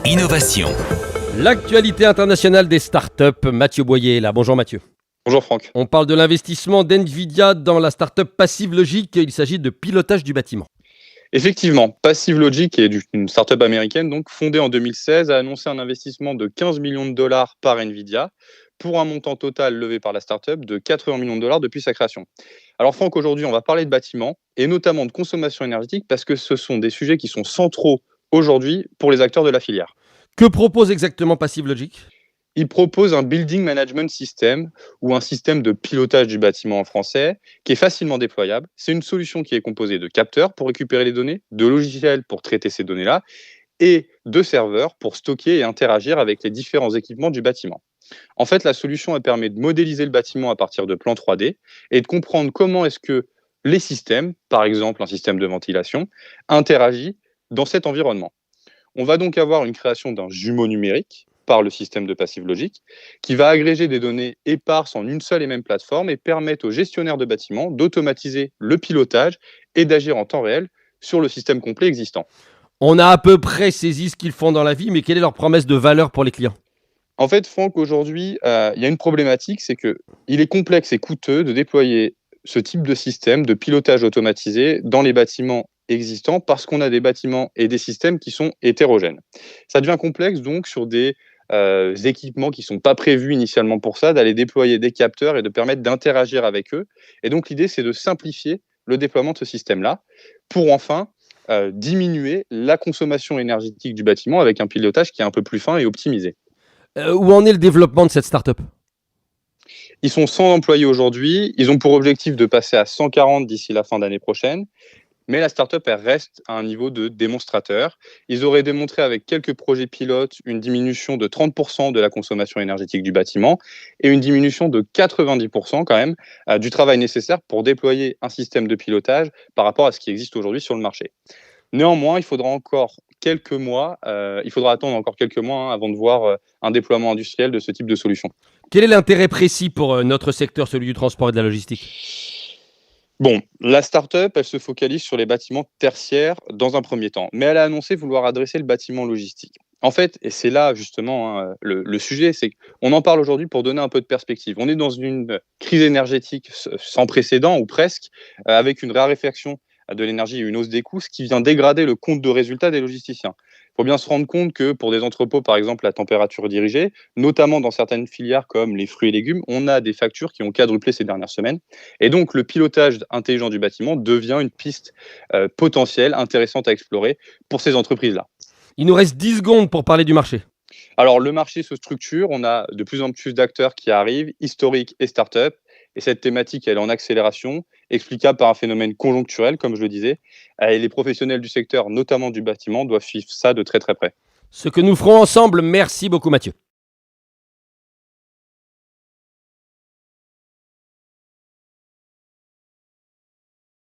Innovation. L'actualité internationale des startups, Mathieu Boyer est là. Bonjour Mathieu. Bonjour Franck. On parle de l'investissement d'NVIDIA dans la startup Passive Logic. Il s'agit de pilotage du bâtiment. Effectivement, Passive Logic est une startup américaine donc fondée en 2016, a annoncé un investissement de 15 millions de dollars par NVIDIA pour un montant total levé par la startup de 80 millions de dollars depuis sa création. Alors Franck, aujourd'hui on va parler de bâtiments et notamment de consommation énergétique parce que ce sont des sujets qui sont centraux aujourd'hui pour les acteurs de la filière. Que propose exactement Passive Logic ? Il propose un Building Management System ou un système de pilotage du bâtiment en français qui est facilement déployable. C'est une solution qui est composée de capteurs pour récupérer les données, de logiciels pour traiter ces données-là et de serveurs pour stocker et interagir avec les différents équipements du bâtiment. En fait, la solution elle permet de modéliser le bâtiment à partir de plans 3D et de comprendre comment est-ce que les systèmes, par exemple un système de ventilation, interagissent dans cet environnement. On va donc avoir une création d'un jumeau numérique par le système de Passive Logic, qui va agréger des données éparses en une seule et même plateforme et permettre aux gestionnaires de bâtiments d'automatiser le pilotage et d'agir en temps réel sur le système complet existant. On a à peu près saisi ce qu'ils font dans la vie, mais quelle est leur promesse de valeur pour les clients ? En fait, Franck, aujourd'hui, il y a une problématique, c'est qu'il est complexe et coûteux de déployer ce type de système de pilotage automatisé dans les bâtiments existants parce qu'on a des bâtiments et des systèmes qui sont hétérogènes. Ça devient complexe donc sur des équipements qui ne sont pas prévus initialement pour ça, d'aller déployer des capteurs et de permettre d'interagir avec eux. Et donc l'idée, c'est de simplifier le déploiement de ce système-là pour enfin diminuer la consommation énergétique du bâtiment avec un pilotage qui est un peu plus fin et optimisé. Où en est le développement de cette startup ? Ils sont 100 employés aujourd'hui. Ils ont pour objectif de passer à 140 d'ici la fin d'année prochaine. Mais la startup, elle reste à un niveau de démonstrateur. Ils auraient démontré avec quelques projets pilotes une diminution de 30% de la consommation énergétique du bâtiment et une diminution de 90% quand même du travail nécessaire pour déployer un système de pilotage par rapport à ce qui existe aujourd'hui sur le marché. Néanmoins, il faudra attendre encore quelques mois avant de voir un déploiement industriel de ce type de solution. Quel est l'intérêt précis pour notre secteur, celui du transport et de la logistique ? Bon, la start-up, elle se focalise sur les bâtiments tertiaires dans un premier temps, mais elle a annoncé vouloir adresser le bâtiment logistique. En fait, et c'est là justement le sujet, c'est qu'on en parle aujourd'hui pour donner un peu de perspective. On est dans une crise énergétique sans précédent, ou presque, avec une raréfaction de l'énergie et une hausse des coûts, ce qui vient dégrader le compte de résultat des logisticiens. Il faut bien se rendre compte que pour des entrepôts, par exemple, à température dirigée, notamment dans certaines filières comme les fruits et légumes, on a des factures qui ont quadruplé ces dernières semaines. Et donc, le pilotage intelligent du bâtiment devient une piste potentielle, intéressante à explorer pour ces entreprises-là. Il nous reste 10 secondes pour parler du marché. Alors, le marché se structure, on a de plus en plus d'acteurs qui arrivent, historiques et start-up. Et cette thématique, elle est en accélération, explicable par un phénomène conjoncturel, comme je le disais. Et les professionnels du secteur, notamment du bâtiment, doivent suivre ça de très très près. Ce que nous ferons ensemble, merci beaucoup Mathieu.